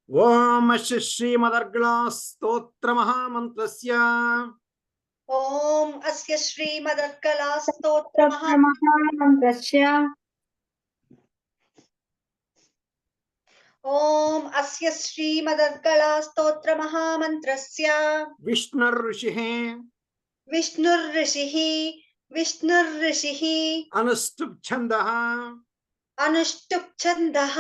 ओम श्रीमदर्गला स्तोत्र महामंत्रस्य ओम अस्य श्रीमदर्कला स्तोत्र महामन्त्रस्य ओम अस्य श्रीमदर्कला स्तोत्र महामन्त्रस्य विष्णुर्ऋषिः विष्णुर्ऋषिः अनुष्टुप् छन्दः अनुष्टुप् छन्दः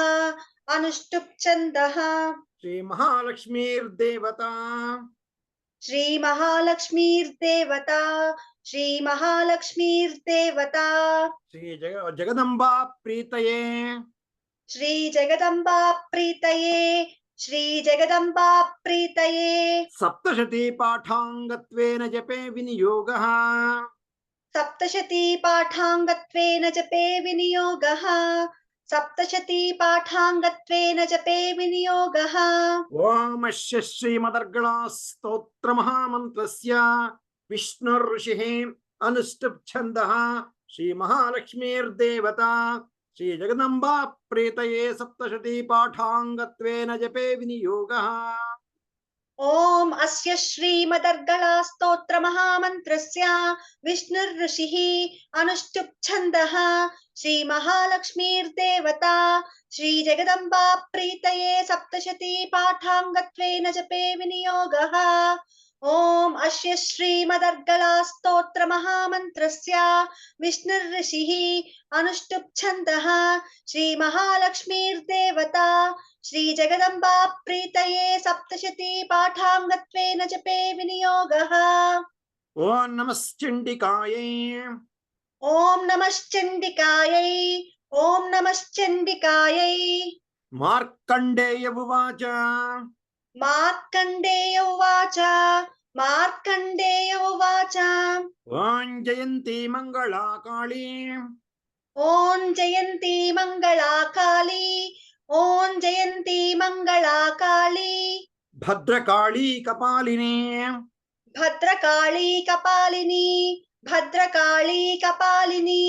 श्री महालक्ष्मीर्देवता श्री महालक्ष्मीर्देवता श्री जगदम्बा प्रीतये श्री जगदम्बा प्रीतये सप्तशती पाठाङ्गत्वेन जपे विनियोगः सप्तशती पाठाङ्गत्वेन जपे विनियोगः ओम श्रीमदर्गला स्तोत्र महामंत्रस्य विष्णुर्ऋषिः अनुष्टुप् छन्दः श्री महालक्ष्मीर्देवता श्री जगदम्बा प्रीतये सप्तशती पाठाङ्गत्वेन जपे विनियोगः ओम अस्य श्रीमदर्गला स्तोत्र महामन्त्रस्य विष्णुर्ऋषिः अनुष्टुप् छन्दः श्री महालक्ष्मीर्देवता श्री जगदम्बा प्रीतये सप्तशती पाठाङ्गत्वेन जपे विनियोगः ओम अस्य श्रीमदर्गला स्तोत्र महामन्त्रस्य विष्णुर्ऋषिः अनुष्टुप् छन्दः श्री महालक्ष्मीर्देवता श्री जगदम्बा प्रीतये सप्तशती पाठाङ्गत्वेन जपे विनियोगः ओम नमश्चण्डिकायै ओम नमश्चण्डिकायै मार्कण्डेय उवाच मार्कण्डेय उवाच ओम जयन्ती मंगला काली ओम जयन्ती मंगला काली भद्रकाली कपालिनी भद्रकाली कपालिनी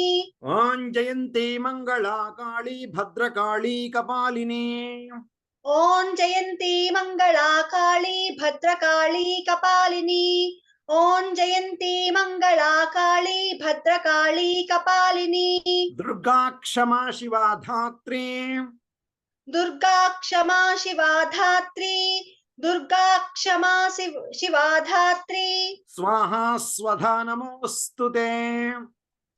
ओम जयन्ती मंगला काली भद्रकाली कपालिनी ओम जयन्ती मंगला काली भद्रकाली कपालिनी ओम जयन्ती मंगला काली भद्रकाली कपालिनी दुर्गा क्षमा शिवा धात्री दुर्गा क्षमा शिवा धात्री स्वाहा स्वधा नमोस्तुते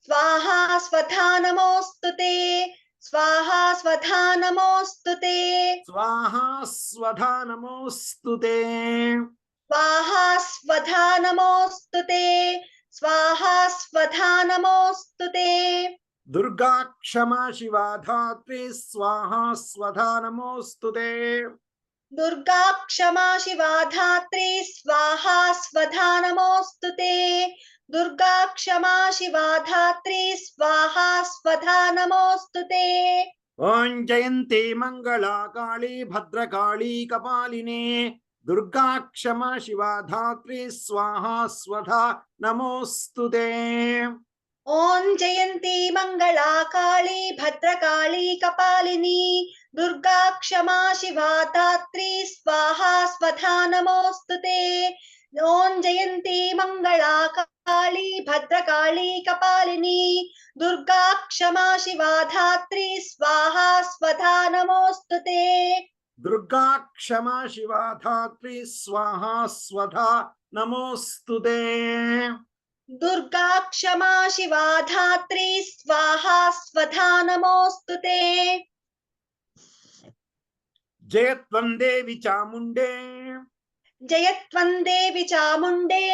स्वाहा स्वधा नमोस्तुते स्वाहा स्वधा नमोस्तुते स्वाहा स्वधा नमोस्तुते स्वाहा स्वधा नमोस्तुते स्वाहा स्वधा नमोस्तुते दुर्गा क्षमा शिवा धात्री स्वाहा स्वधा नमोस्तुते दुर्गा क्षमा शिवा धात्री स्वाहा स्वधा नमोस्तुते दुर्गा क्षमा शिवा धात्री स्वाहा स्वधा नमोस्तुते ओम जयन्ती मंगला काली भद्रकाली कपालिनी दुर्गा क्षमा शिवा धात्री स्वाहा स्वधा नमोस्तुते ओम जयन्ती मंगला काली भद्रकाली कपालिनी दुर्गा क्षमा शिवा धात्री स्वाहा स्वधा नमोस्तुते ओम जयन्ती मंगला काली भद्रकाली कपालिनी दुर्गा क्षमा शिवा धात्री स्वाहा स्वधा नमोस्तुते दुर्गा क्षमा शिवा धात्री स्वाहा स्वधा नमोस्तुते दुर्गा क्षमा शिवा धात्री स्वाहा स्वधा नमोस्तुते जयत्वं देवी चामुण्डे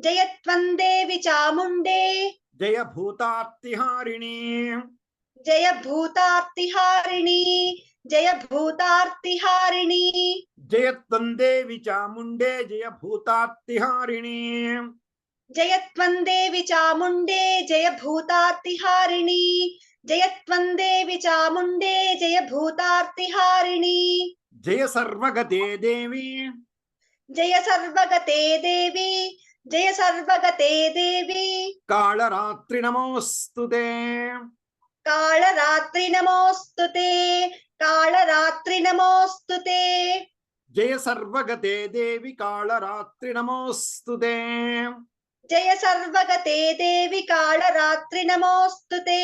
जयत्वं देवी चामुण्डे जय भूतार्तिहारिणी जय भूतार्तिहारिणी जयत्वं देवी चामुण्डे जय भूतार्तिहारिणी जयत्वं देवी चामुण्डे जय भूतार्तिहारिणी जयत्वं देवी चामुण्डे जय भूतार्तिहारिणी जय सर्वगते देवी जय सर्वगते देवी कालरात्रि नमोस्तुते कालरात्रि नमोस्तुते జయ సర్వగతే దేవి కాళరాత్రి నమోస్తుతే జయ సర్వగతే దేవి కాళరాత్రి నమోస్తుతే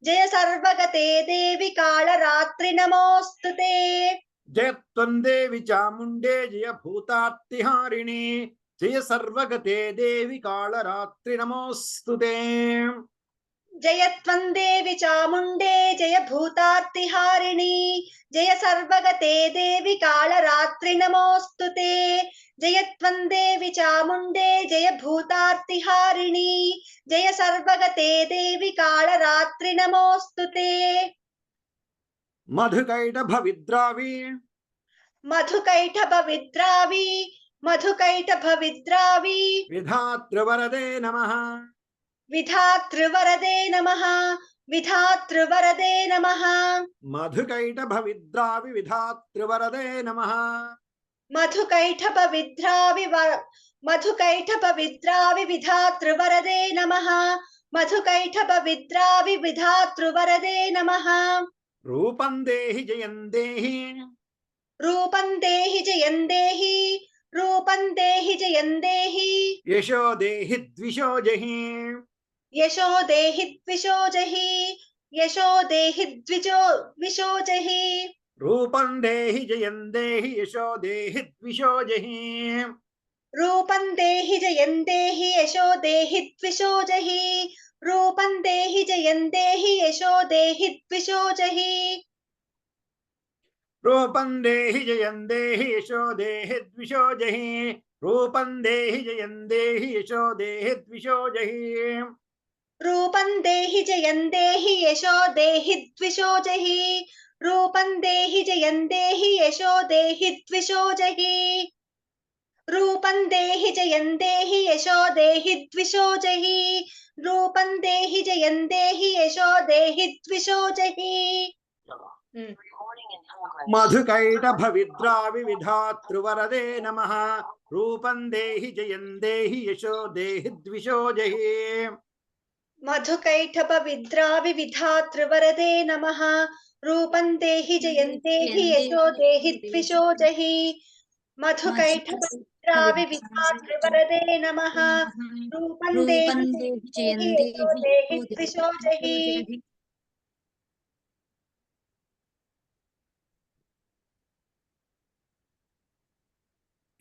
జయ సర్వగతే దేవి కాళరాత్రి నమోస్తుతే జయత్వం దేవి చాముండే జయ భూతార్తిహారిణి జయ సర్వగతే దేవి కాళరాత్రి నమోస్తుతే జయత్వం దేవి చాముండే జయ భూతార్తిహారిణి జయ సర్వగతే దేవి కాళరాత్రి నమోస్తుతే జయత్వం దేవి చాముండే జయ భూతార్తిహారిణి జయ సర్వగతే దేవి కాళరాత్రి నమోస్తుతే మధుకైటభ విద్రావి మధుకైటభ విద్రావి మధుకైటభ విద్రావి విధాతృవరదే నమః విధాతృవరదే నమః విధాతృవరదే నమః మధుకైటభ విద్రావి విధాతృవరదే నమః మధుకైటభ విద్రావి మధుకైటభ విద్రావి విధాతృవరదే నమః మధుకైటభ విద్రావి విధాతృవరదే నమః రూపం దేహి జయం దేహి రూపం దేహి జయం దేహి రూపం దేహి జయం దేహి యశో దేహి ద్విషో జహి యశో దేహి ద్విషో జహి యశో దేహి ద్విషో జహి రూపం దేహి జయం దేహి యశో దేహి ద్విషో జహి రూపం దేహి జయం దేహి యశో దేహి ద్విషో జహి రూపం దేహి జయం దేహి యశో దేహి ద్విషో జహి రూపం దేహి జయం దేహి యశో దేహి ద్విషో జహి రూపం దేహి జయం దేహి యశో దేహి ద్విషో జహి రూపం దేహి జయం దేహి యశో దేహి ద్విషో జహి రూపం దేహి జయం దేహి యశో దేహి ద్విషో జహి రూపం దేహి జయం దేహి యశో దేహి ద్విషో జహి రూపం దేహి జయం దేహి యశో దేహి ద్విషో జహి మధుకైటభ విద్రావి విధాతృవరదే నమః రూపం దేహి జయం దేహి యశో దేహి ద్విషో జహి మధుకైటభ విద్రావి విధాతృవరదే నమః రూపం దేహి జయం దేహి యశో దేహి ద్విషో జహి మధుకైటభ విద్రావి విధాతృవరదే నమః రూపం దేహి జయం దేహి యశో దేహి ద్విషో జహి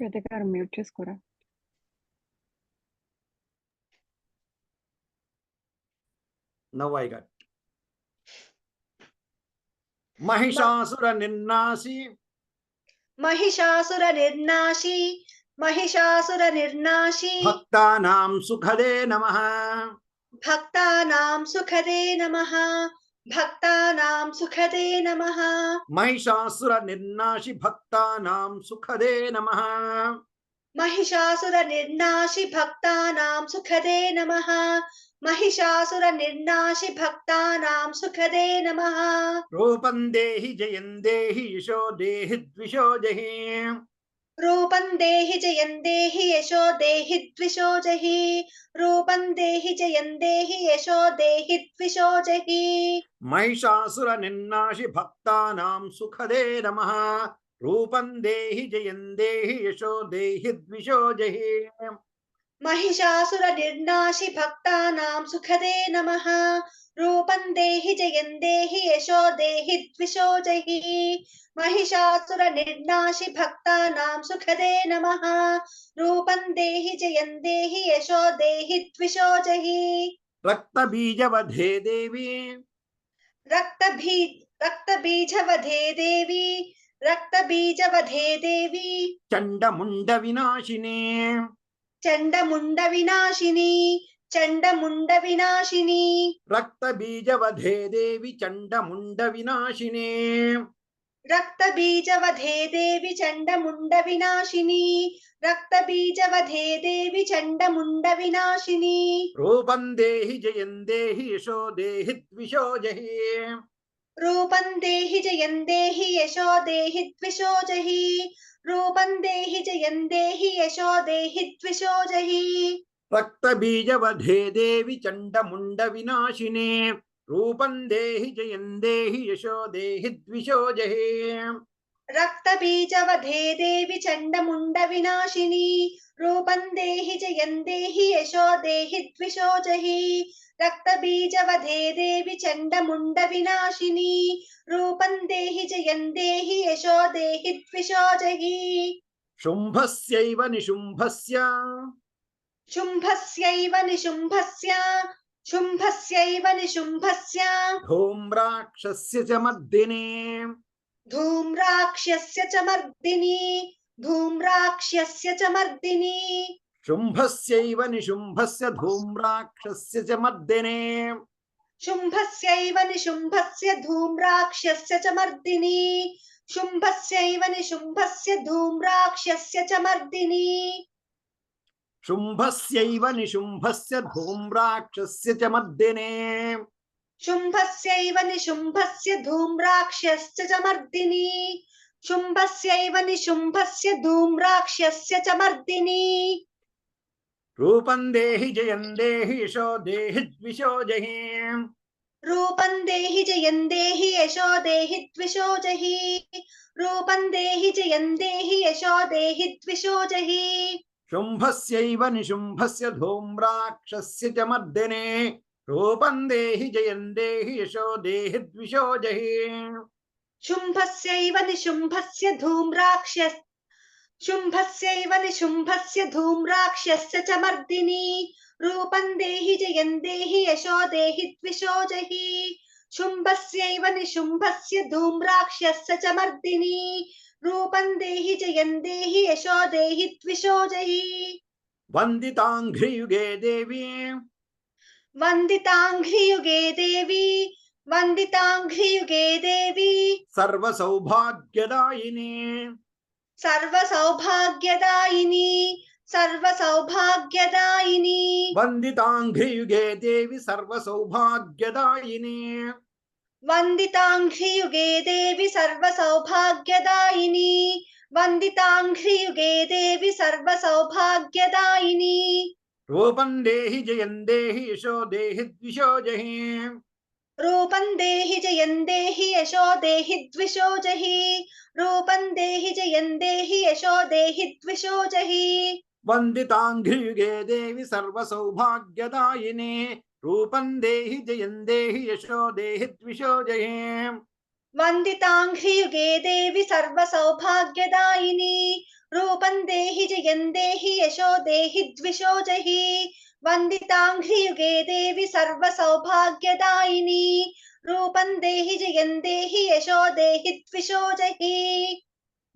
శ్వేత గారు మ్యూట్ చేసుకోరా. Now I got Mahishasura నిర్నాశి Mahishasura నిర్నాశి Mahishasura నిర్నాశి భక్తానాం సుఖదే నమః భక్తానాం సుఖదే నమః భక్తానాం సుఖదే నమః మహిషాసుర నిర్నాశి భక్తానాం సుఖదే నమః మహిషాసుర నిర్నాశి భక్తానాం సుఖదే నమః మహిషాసుర నిర్నాశి భక్తానాం సుఖదే నమః రూపం దేహి జయం దేహి యశో దేహి ద్విషో జహి రూపం దేహి జయం దేహి యశో దేహి ద్విషో జహి రూపం దేహి జయం దేహి యశో దేహి ద్విషో జహి మహిషాసుర నిర్నాశి భక్తానాం సుఖదే నమః రూపం దేహి జయం దేహి యశో దేహి ద్విషో జహి మహిషాసుర నిర్నాశి భక్తానాం సుఖదే నమః రూపం దేహి జయం దేహి యశో దేహి ద్విషో జహి మహిషాసుర నిర్నాశి భక్తానాం సుఖదే నమః రూపం దేహి జయం దేహి యశో దేహి ద్విషో జహి రక్తబీజవధే దేవి రక్తబీజవధే దేవి రక్తబీజవధే దేవి చండముండ వినాశిని చండముండ వినాశిని చండముండ వినాశిని రక్తబీజవధే దేవి చండముండ వినాశిని రక్తబీజవధే దేవి చండముండ వినాశిని రక్తబీజవధే దేవి చండముండ వినాశిని రూపం దేహి జయం దేహి యశో దేహి ద్విషో జహి రూపం దేహి జయం దేహి యశో దేహి ద్విషో జహి రూపం దేహి జయం దేహి యశో దేహి ద్విషో జహి రక్తబీజవధే దేవి చండముండ వినాశిని రూపం దేహి జయం దేహి యశో దేహి ద్విషో జహి रक्तबीजवधे देवि चण्डमुण्डविनाशिनी रूपं देहि जयं देहि यशो देहि द्विषो जहि रक्तबीजवधे देवि चण्डमुण्डविनाशिनी रूपं देहि जयं देहि यशो देहि द्विषो जहि शुम्भस्यैव निशुम्भस्य शुम्भस्यैव निशुम्भस्य धूम्राक्षस्य च मर्दिने धूम्राक्षस्य च मर्दिनी शुम्भस्यैव निशुम्भस्य धूम्राक्षस्य च मर्दिने शुम्भस्यैव निशुम्भस्य धूम्राक्षस्य च मर्दिनी शुम्भस्यैव निशुम्भस्य धूम्राक्षस्य च मर्दिनी शुम्भस्यैव निशुम्भस्य धूम्राक्षस्य च मर्दिने शुम्भस्यैव निशुम्भस्य धूम्राक्षस्य च मर्दिनी शुम्भस्यैव निशुम्भस्य धूम्राक्षस्य च मर्दिनी रूपं देहि जयं देहि यशो देहि द्विषो जहि रूपं देहि जयं देहि यशो देहि द्विषो जहि रूपं देहि जयं देहि यशो देहि द्विषो जहि शुम्भस्यैव निशुम्भस्य धूम्राक्षस्य च मर्दिने रूपं देहि जयं देहि यशो देहि द्विषो जहि शुम्भस्यैव निशुम्भस्य धूम्राक्षस्य च मर्दिनी रूपं देहि जयं देहि यशो देहि द्विषो जहि शुम्भस्यैव निशुम्भस्य धूम्राक्षस्य च मर्दिनी रूपं देहि जयं देहि यशो देहि द्विषो जहि वन्दिताङ्घ्रियुगे देवी वन्दिताङ्घ्रियुगे देवी सर्वसौभाग्यदायिनी सर्वसौभाग्यदायिनी वन्दिताङ्घ्रियुगे देवी सर्वसौभाग्यदायिनी वन्दिताङ्घ्रियुगे देवि सर्वसौभाग्यदायिनी वन्दिताङ्घ्रियुगे देवि सर्वसौभाग्यदायिनी रूपं देहि जयं देहि यशो देहि द्विषो जहि रूपं देहि जयं देहि यशो देहि द्विषो जहि रूपं देहि जयं देहि यशो देहि द्विषो जहि वन्दिताङ्घ्रियुगे देवी सर्वसौभाग्यदायिनी रूपं देहि जयं देहि यशो देहि द्विषो जहि वन्दिताङ्घ्रियुगे देवि सर्वसौभाग्यदायिनी रूपं देहि जयं देहि यशो देहि द्विषो जहि वन्दिताङ्घ्रियुगे देवि सर्वसौभाग्यदायिनी रूपं देहि जयं देहि यशो देहि द्विषो जहि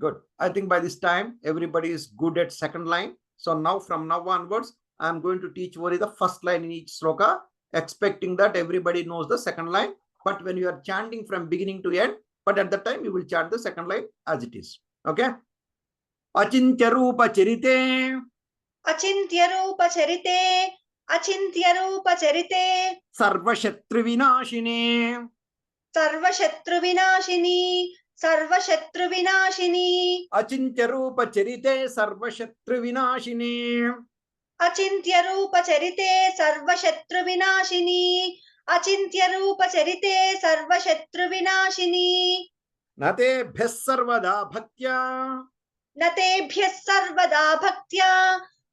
Good. I think by this time everybody is good at second line. So now from now onwards, I am going to teach only the first line in each sloka, expecting that everybody knows the second line. But when you are chanting from beginning to end, but at that time you will chant the second line as it is. Okay? Achintya Rupa Charite अचिन्त्य रूप चरिते Sarva Shatru Vinashine सर्वशत्रु विनाशिनी Achintya Rupa Charite Sarva Shatru Vinashine अचिन्त्य रूप चरिते सर्वशत्रु विनाशिनी Natebhyas Sarvada Bhaktya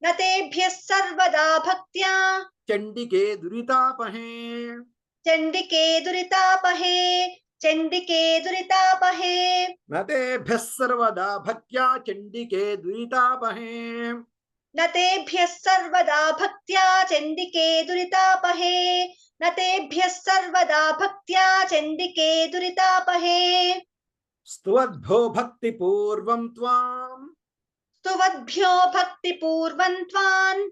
न तेभ्यः सर्वदा भक्त्या Chandike Duritapahe चण्डिके दुरितापहे Natebhyas Sarvada Bhaktya Chandike Duritapahe न तेभ्यः सर्वदा भक्त्या चण्डिके दुरितापहे Stuvadbho Bhakti Purvam Tvam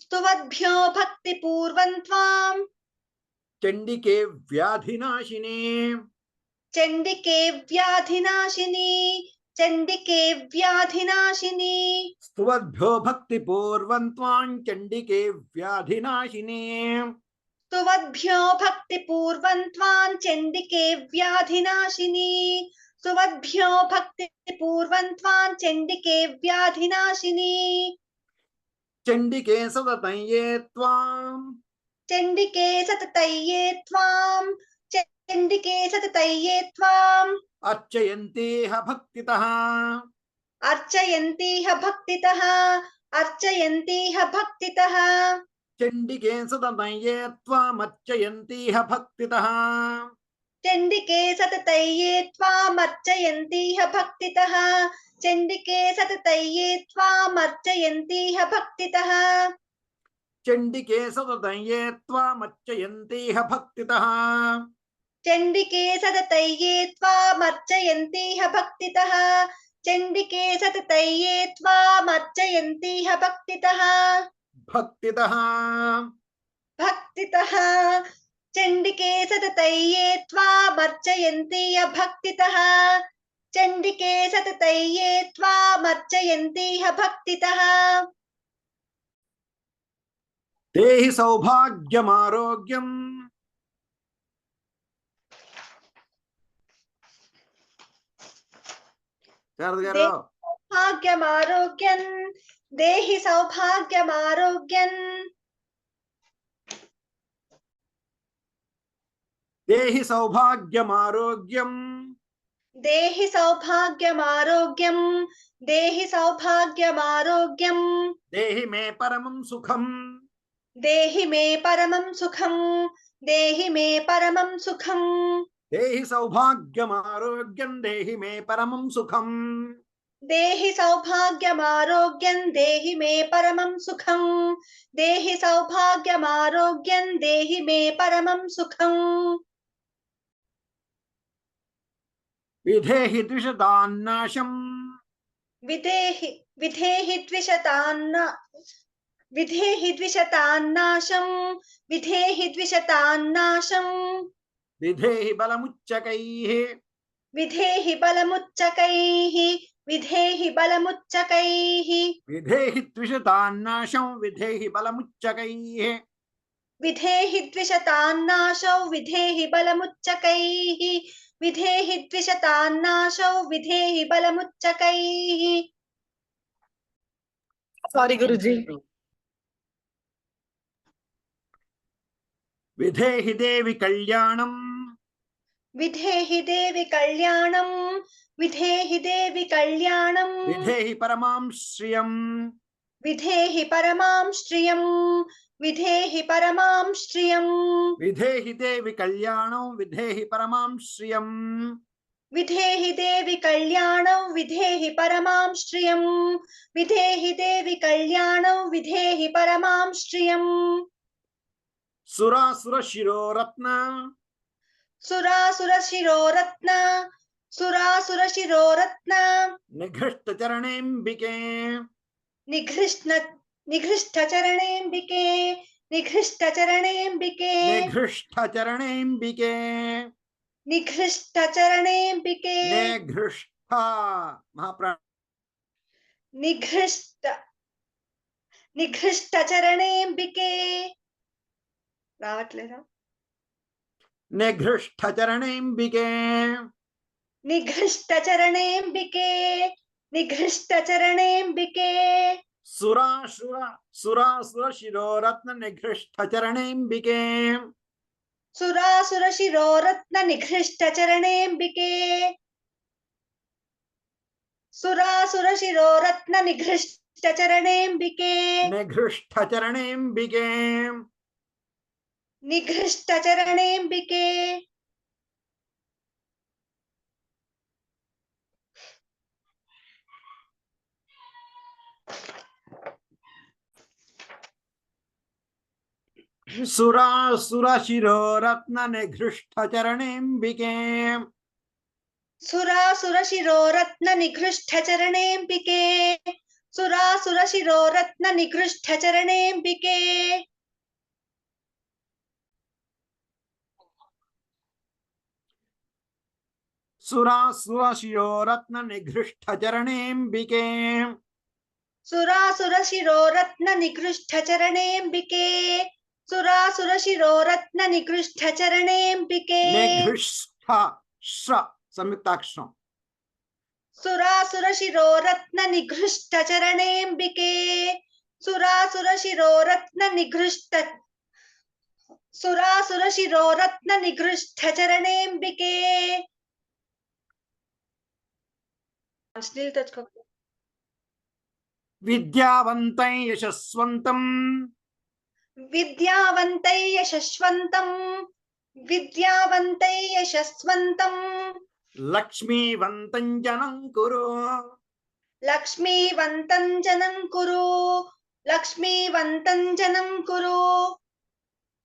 स्तुवद्भ्यो भक्तिपूर्वं त्वाम् Chandike Vyadhinashine चण्डिके व्याधिनाशिनी Stuvadbho Bhakti Purvam Tvam Chandike Vyadhinashine स्तुवद्भ्यो भक्तिपूर्वं त्वां चण्डिके व्याधिनाशिनी स्तुवद्भ्यो भक्तिपूर्वं त्वां चण्डिके व्याधिनाशिनी Chandike Sadatanye Tvam चण्डिके सततये त्वां अर्चयन्तीह भक्तितः अर्चयन्तीह भक्तितः अर्चयन्तीह भक्तितः चण्डिके सततये त्वामर्चयन्तीह भक्तितः चण्डिके सततये त्वामर्चयन्तीह भक्तितः चण्डिके सततये त्वामर्चयन्तीह भक्तितः चण्डिके सततये त्वामर्चयन्तीह भक्तितः चण्डिके सततये त्वामर्चयन्तीह भक्तितः चण्डिके सततये त्वामर्चयन्तीह भक्तितः भक्तितः भक्तितः चण्डिके सततये त्वामर्चयन्तीह भक्तितः चण्डिके सततये त्वामर्चयन्तीह भक्तितः देहि सौभाग्यमारोग्यम् शारद गाరు सौभाग्यमारोग्यं देहि सौभाग्यमारोग्यं देहि सौभाग्यमारोग्यम् देहि सौभाग्यमारोग्यं देहि सौभाग्यमारोग्यं देहि मे परमं सुखम् देहि मे परमं सुखं देहि मे परमं सुखं देहि सौभाग्यमारोग्यम् देहि मे परमं सुखम् देहि सौभाग्यमारोग्यं देहि मे परमं सुखं देहि सौभाग्यमारोग्यं देहि मे परमं सुखं विधेहि द्विषदान्नाशम् विधेहि विधेहि द्विशतान्न विधेहि द्विशतान्नाशं विधेहि द्विशतान्नाशं विधेहि बलमुच्चकैः विधेहि बलमुच्चकैः विधेहि बलमुच्चकैः विधेहि द्विषदान्नाशम् विधेहि बलमुच्चकैः विधेहि द्विशतान्नाशौ विधेहि बलमुच्चकैः विधेहि द्विशतान्नाशौ विधेहि बलमुच्चकैः सॉरी गुरुजी विधेहि देवि कल्याणम् विधेहि देवि कल्याणं विधेहि देवि कल्याणं विधेहि परमां श्रियम् विधेहि परमां श्रियं विधेहि परमां श्रियं विधेहि देवि कल्याणं विधेहि परमां श्रियम् विधेहि देवि कल्याणं विधेहि परमां श्रियं विधेहि देवि कल्याणं विधेहि परमां श्रियं सुरासुर शिरोरत्न सुरासुरशिरोरत्न सुरासुरशिरोरत्न निघृष्ट चरणेऽम्बिके निघृष्ण निघृष्टचरणेऽम्बिके निघृष्टचरणेऽम्बिके निघृष्ट चरणेऽम्बिके निघृष्टचरणेऽम्बिके निघृष्ट महाप्राण निघृष्ट निघृष्टचरणेऽम्बिके రావట్లేదా निघृष्ट चरणेऽम्बिके निघृष्टचरणेऽम्बिके निघृष्टचरणेऽम्बिके सुरासुर शिरोरत्न निघृष्ट चरणेऽम्बिके सुरासुरशिरोरत्न निघृष्टचरणेऽम्बिके सुरासुरशिरोरत्न निघृष्टचरणेऽम्बिके निघृष्ट चरणेऽम्बिके निघृष्टचरणेऽम्बिके सुरासुर शिरोरत्न निघृष्ट चरणेऽम्बिके सुरासुरशिरोरत्न निघृष्टचरणेऽम्बिके सुरासुरशिरोरत्न निघृष्टचरणेऽम्बिके सुरासुर शिरोरत्न निघृष्ट चरणेऽम्बिके सुरासुरशिरोरत्न निघृष्टचरणेऽम्बिके सुरासुरशिरोरत्न निघृष्टचरणेऽम्बिके निघृष्ट श्र संयुक्ताक्षरम् सुरासुरशिरोरत्न निघृष्टचरणेऽम्बिके सुरासुरशिरोरत्न निघृष्ट सुरासुरशिरोरत्न निघृष्टचरणेऽम्बिके మంచినీళ్ళు తెచ్చుకో. విద్యావంతై యశస్వంతం విద్యావంతై యశస్వంతం విద్యావంతై యశస్వంతం లక్ష్మీవంతం జనం కురు లక్ష్మీవంతం జనం కురు లక్ష్మీవంతం జనం కురు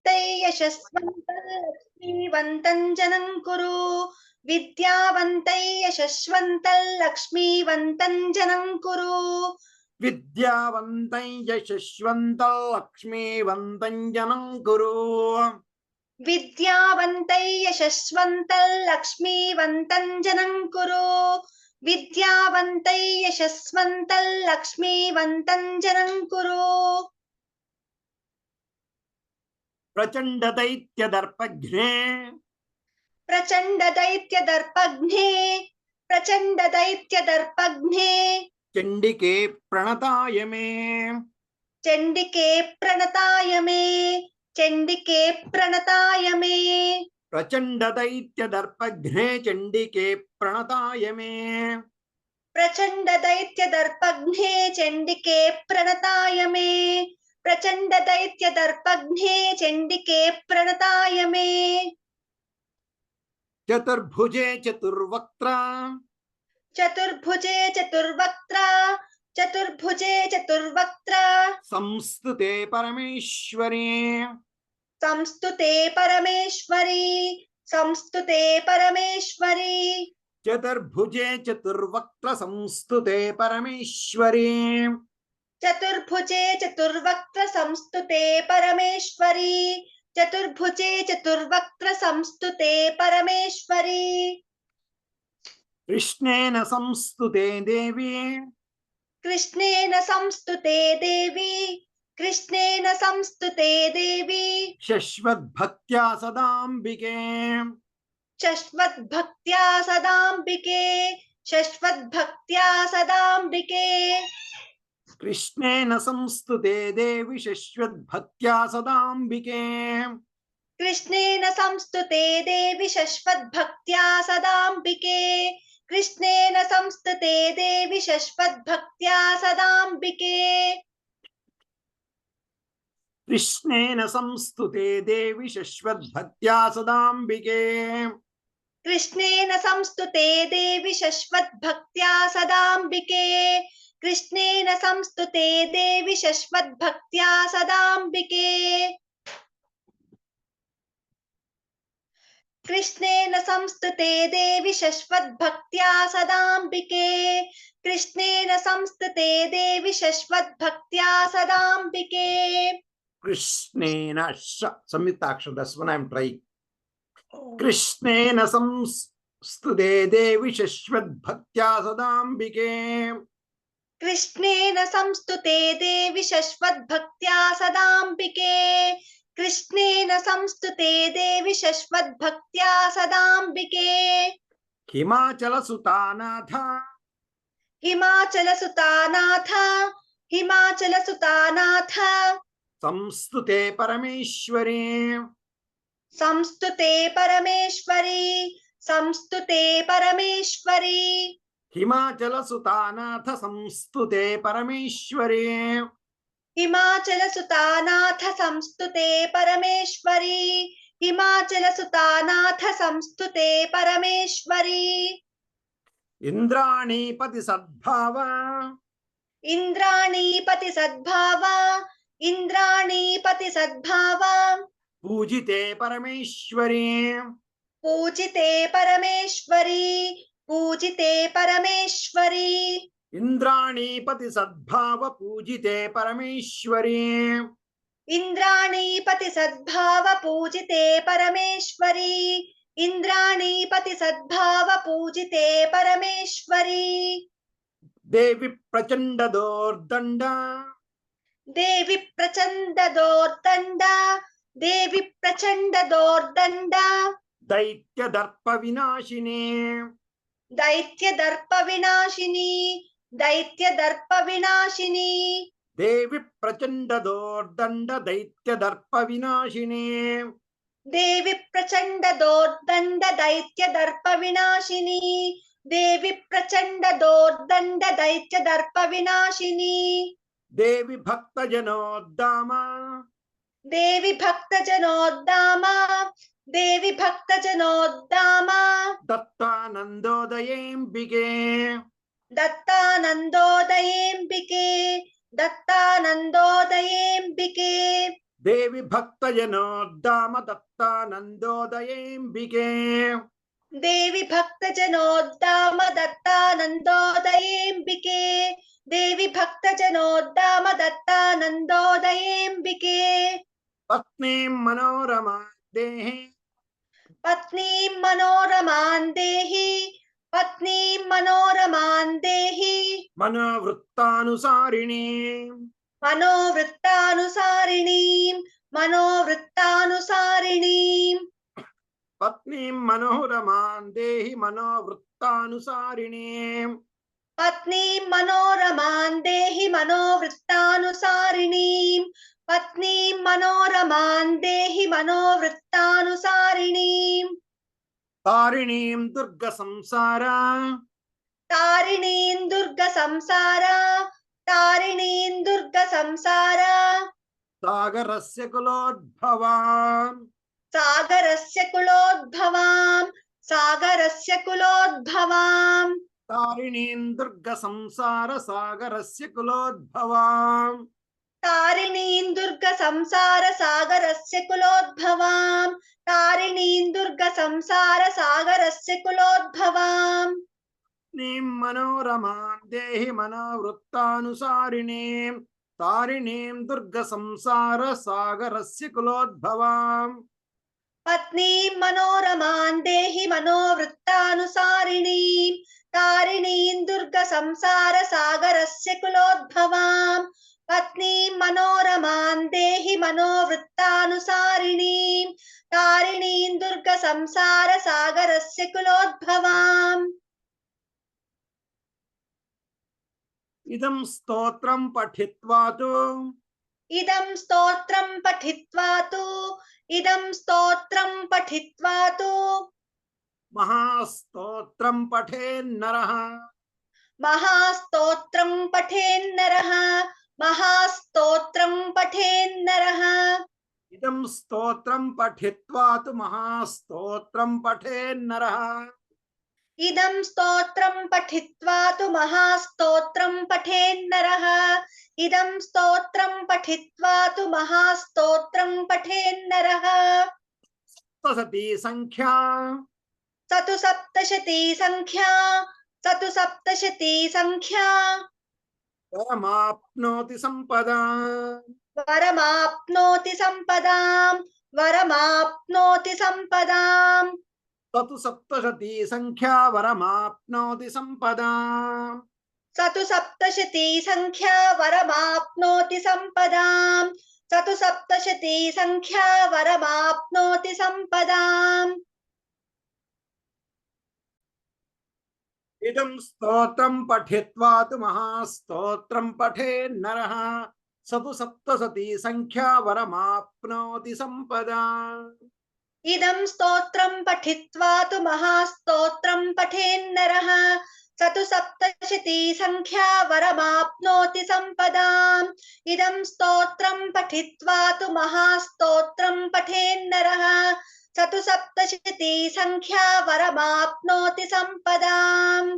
తై యశస్వంతం లక్ష్మీవంతం జనం కురు విద్యావంతై యశస్వంతం లక్ష్మీవంతం జనం కురు విద్యావంతం యశస్వంతం లక్ష్మీవంతం జనం కురు విద్యావంతై యశస్వంతం లక్ష్మీవంతం జనం కురు విద్యావంతై యశస్వంతం లక్ష్మీవంతం జనం కురు ప్రచండ దైత్య దర్పఘ్నే ప్రచండ దైత్య దర్పఘ్నే ప్రచండ దైత్య దర్పఘ్నే చండికే ప్రణతాయ మే చండికే ప్రణతాయ మే చండికే ప్రణతాయ మే ప్రచండ దైత్య దర్పఘ్నే చండికే ప్రణతాయ మే ప్రచండ దైత్య దర్పఘ్నే చండికే ప్రణతాయ మే ప్రచండ దైత్య దర్పఘ్నే చండికే ప్రణతాయ మే చతుర్భుజే చతుర్వక్త్ర చతుర్భుజే చతుర్వక్త్ర చతుర్భుజే చతుర్వక్త్ర సంస్థుతే పరమేశ్వరీ సంస్తుతే పరమేశ్వరి సంస్తుతే పరమేశ్వరి చతుర్భుజే చతుర్వక్త్ర సంస్థుతే పరమేశ్వరీ చతుర్భుజే చతుర్వక్త్ర సంస్తుతే పరమేశ్వరి చతుర్భుజే చతుర్వక్త్ర సంస్తుతే పరమేశ్వరి కృష్ణేన సంస్థుతే దేవి కృష్ణేన సంస్తుతే దేవి కృష్ణేన సంస్తుతే దేవి శశ్వద్భక్త్యా సదాంబికే శశ్వద్భక్త్యా సదాంబికే శశ్వద్భక్త్యా సదాంబికే కృష్ణేన సంస్థుతే దేవి శశ్వద్భక్త్యా సదాంబికే కృష్ణేన సంస్తుతే దేవి శశ్వద్భక్త్యా సదాంబికే కృష్ణేన సంస్తుతే దేవి శశ్వద్భక్త్యా సదాంబికే కృష్ణేన సంస్థుతే దేవి శశ్వద్భక్త్యా సదాంబికే కృష్ణేన సంస్తుతే దేవి శశ్వద్భక్త్యా సదాంబికే కృష్ణేన సంస్తుతే దేవి శశ్వద్భక్త్యా సదాంబికే కృష్ణేన సంస్తుతే దేవి శశ్వద్భక్త్యా సదాంబికే కృష్ణేన సంస్తుతే దేవి శశ్వద్భక్త్యా సదాంబికే కృష్ణేన సంయుక్తాక్షరం that's one I am trying కృష్ణేన సంస్థుతే దేవి శశ్వద్భక్త్యా సదాంబికే కృష్ణేన సంస్తుతే దేవి శశ్వద్భక్త్యా సదాంబికే కృష్ణేన సంస్తుతే దేవి శశ్వద్భక్త్యా సదాంబికే హిమాచల సుతానాథ హిమాచల సుతానాథ హిమాచల సుతానాథ సంస్థుతే పరమేశ్వరీ సంస్తుతే పరమేశ్వరి సంస్తుతే పరమేశ్వరి హిమాచల సుతానాథ సంస్థుతే పరమేశ్వరీ హిమాచల సుతానాథ సంస్తుతే పరమేశ్వరి హిమాచల సుతానాథ సంస్తుతే పరమేశ్వరి ఇంద్రాణీపతి సద్భావ ఇంద్రాణీపతి సద్భావ ఇంద్రాణీపతి సద్భావ పూజితే పరమేశ్వరీ పూజితే పరమేశ్వరి పూజితే పరమేశ్వరి ఇంద్రాణీపతి సద్భావ పూజితే పరమేశ్వరీ ఇంద్రాణీపతి సద్భావ పూజితే పరమేశ్వరి ఇంద్రాణీపతి సద్భావ పూజితే పరమేశ్వరి దేవి ప్రచండ దోర్దండ దేవి ప్రచండ దోర్దండ దేవి ప్రచండ దోర్దండ దైత్య దర్ప వినాశిని దైత్య దర్ప వినాశిని దైత్య దర్ప వినాశిని దేవి ప్రచండ దోర్దండ దైత్య దర్ప వినాశిని దేవి ప్రచండ దోర్దండ దైత్య దర్ప వినాశిని देवी प्रचंड दोर्दंड दैत्य दर्प विनाशिनी देवी भक्त जनोद्दामा देवी भक्त जनोद्दामा देवी भक्त जनोद्दामा दत्तानंदोदयेम्बिके दत्तानंदोदयेम्बिके दत्तानंदोदयेम्बिके देवी भक्त जनोद्दाम दत्तानंदोदयेम्बिके देवी भक्त जनोद्दाम दत्तानंदोदयेम्बिके देवी भक्त जनोद्दाम दत्तानंदोदयेम्बिके पत्नी मनोरमा देहि पत्नी मनोरमां देहि पत्नी मनोरमां देहि मनोवृत्तानुसारिणी मनोवृत्तानुसारिणीं मनोवृत्तानुसारिणीं पत्नी मनोरमां देहि मनोवृत्तानुसारिणी पत्नी मनोरमां देहि मनोवृत्तानुसारिणीं पत्नी मनोरमां देहि मनोवृत्तानुसारिणीं तारिणीं दुर्ग संसारा तारिणीं दुर्ग संसारा तारिणीं दुर्ग संसारा सागरस्य कुलोद्भवाम् सागरस्य कुलोद्भवां सागरस्य कुलोद्भवां तारिणीं दुर्ग संसार सागरस्य कुलोद्भवाम् तारिणीं दुर्ग संसार सागरस्य कुलोद्भवां तारिणीं दुर्ग संसार सागरस्य कुलोद्भवां पत्नीं मनोरमां देहि मनोवृत्तानुसारिणीं तारिणीं दुर्ग संसार सागरस्य कुलोद्भवाम् पत्नीं मनोरमां देहि मनोवृत्तानुसारिणीं तारिणीं दुर्ग संसार सागरस्य कुलोद्भवां पत्नीं मनोरमां देहि मनोवृत्तानुसारिणीं तारिणीं दुर्ग संसार सागरस्य कुलोद्भवाम् इदं स्तोत्रं पठित्वा तु इदं स्तोत्रं पठित्वा तु इदं स्तोत्रं पठित्वा तु महास्तोत्रं पठेन्नरः महास्तोत्रं पठेन्नरः महास्तोत्रं पठेन्नरः इदं स्तोत्रं पठित्वा तु महास्तोत्रं पठेन्नरः इदं स्तोत्रं पठित्वा तु महास्तोत्रं पठेन्नरः इदं स्तोत्रं पठित्वा तु महास्तोत्रं पठेन्नरः सप्तशती संख्या स तु सप्तशती संख्या स तु सप्तशती संख्या परमाप्नोति सम्पदाम् वरमाप्नोति सम्पदां वरमाप्नोति सम्पदां स तु सप्तशती संख्या वरमाप्नोति सम्पदाम् स तु सप्तशती संख्या वरमाप्नोति सम्पदां स तु सप्तशती संख्या वरमाप्नोति सम्पदाम् इदं स्तोत्रं पठित्वा तु महास्तोत्रं पठेन्नरः स तु सप्तशती संख्या वरमाप्नोति सम्पदाम् इदं स्तोत्रं पठित्वा तु महास्तोत्रं पठेन्नरः स तु सप्तशती संख्या वरमाप्नोति सम्पदाम् इदं स्तोत्रं पठित्वा तु महास्तोत्रं पठेन्नरः स तु सप्तशती संख्या वरमाप्नोति सम्पदाम्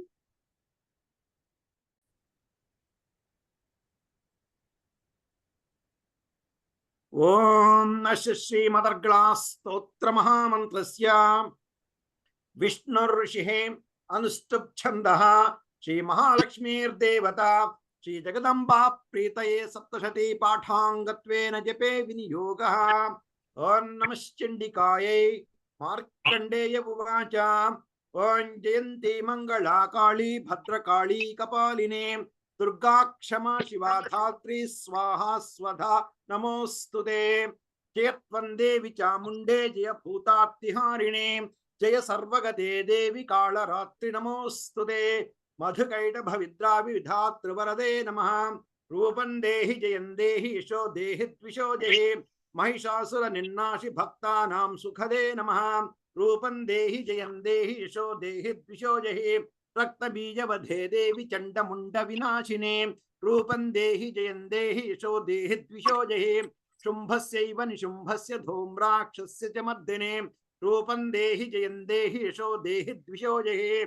ओम अस्य श्रीमदर्गलास्तोत्र महामन्त्रस्य विष्णुर्षिः अनुष्टुप् छन्दः श्री महालक्ष्मीर्देवता श्री जगदम्बा प्रीतये सप्तशती पाठाङ्गत्वेन जपे विनियोगः ओम नमश्चण्डिकायै मार्कण्डेय उवाच ओम जयन्ती मङ्गला काली भद्रकाली कपालिने दुर्गा क्षमा शिवा धात्री स्वाहा स्वधा नमोस्तुते जयत्वन्दे विचामुण्डे जय भूतार्तिहारिणे जय सर्वगते देवी कालरात्रि नमोस्तुते मधुकैटभविद्राविधातृवरदे नमः रूपं देहि जयं देहि यशो देहि द्विषो जहि महिषासुर निन्नाशि भक्तानां सुखदे नमः रूपं देहि जयं देहि यशो देहि द्विषो जहि रक्तबीजवधे देवि चण्डमुण्ड विनाशिने रूपं देहि जयं देहि यशो देहि द्विषो जहि शुम्भस्यैव निशुम्भस्य धूम्राक्षस्य च मर्दिने रूपं देहि जयं देहि यशो देहि द्विषो जहि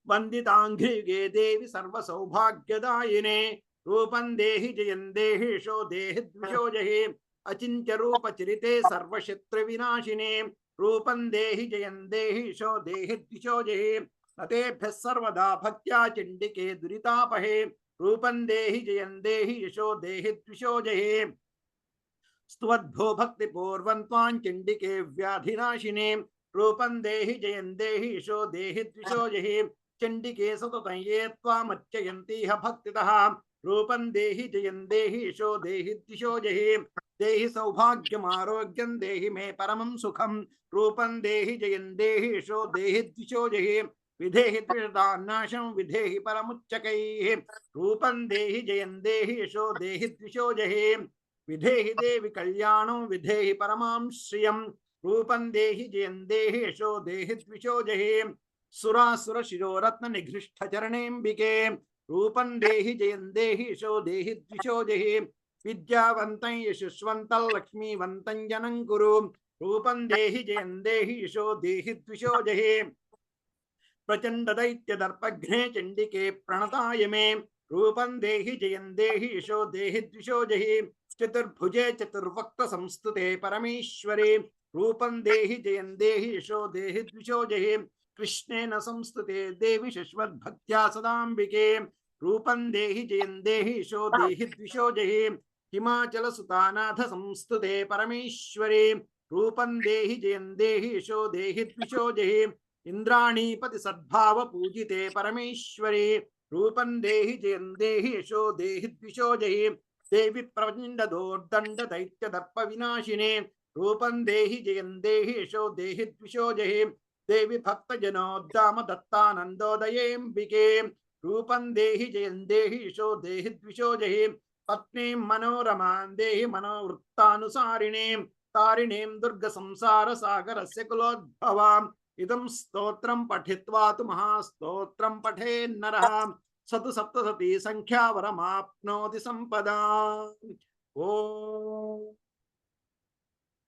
वन्दिताङ्घ्रियुगे देवि सर्वसौभाग्यदायिने रूपं देहि जयं देहि यशो देहि द्विषो जहि अचिन्त्य रूपचरिते सर्वशत्रुविनाशिने रूपं देहि जयं देहि यशो देहि द्विषो जहि नतेभ्यः सर्वदा भक्त्या चण्डिके दुरितापहे रूपं देहि जयं देहि यशो देहि द्विषो जहि स्तुवद्भो भक्तिपूर्वं त्वां चण्डिके व्याधिनाशिने रूपं देहि जयं देहि यशो देहि द्विषो जहि चण्डिके सततं ये त्वामर्चयन्तीह भक्तितः रूपं देहि जयं देहि यशो देहि द्विषो जहि देहि सौभाग्यमारोग्यं देहि मे परमं सुखं रूपं देहि जयं देहि यशो देहि द्विषो जहि विधेहि त्रिशतान्नाशं विधेहि परमुच्चकैः रूपं देहि जयं देहि यशो देहि द्विषो जहि विधेहि देवि कल्याणं विधेहि परमां श्रियं रूपं देहि जयं देहि यशो देहि द्विषो जहि सुरासुर शिरोरत्न निघृष्ट चरणेऽम्बिके रूपं देहि जयं देहि यशो देहि द्विषो जहि विद्यावन्तं यशस्वन्तं लक्ष्मीवन्तं जनं कुरु रूपं देहि जयं देहि यशो देहि द्विषो जहि प्रचंड दैत्य दर्पघ्ने चंडिके प्रणताय मे रूपं देहि जयं देहि यशो देहि द्विषो जहि चतुर्भुजे चतुर्वक्त संस्तुते परमेश्वरे रूपं देहि जयं देहि यशो देहि द्विषो जहि कृष्णेन संस्तुते देवि शश्वद्भक्त्या सदाम्बिके रूपं देहि जयं देहि यशो देहि द्विषो जहि हिमाचल सुतानाथ संस्तुते परमेश्वरे रूपं देहि जयं देहि यशो देहि द्विषो जहि इंद्राणीपति सद्भाव पूजिते परमेश्वरे रूपं देहि जयं देहि यशो देहि द्विषो जहि देवी प्रचंड दोर्दंड दैत्य दर्प विनाशिने रूपं देहि जयं देहि यशो देहि द्विषो जहि देवी भक्त जनोद्दाम दत्तानंदोदयेऽम्बिके रूपं देहि जयं देहि यशो देहि द्विषो जहि पत्नीं मनोरमां देहि मनोवृत्तानुसारिणीं तारिणीं दुर्ग संसार सागरस्य कुलोद्भवाम् इदं स्तोत्रं पठित्वा तु महास्तोत्रं पठेन्नरः सतु सप्तशती संख्यावरमाप्नोति संपदा। ओम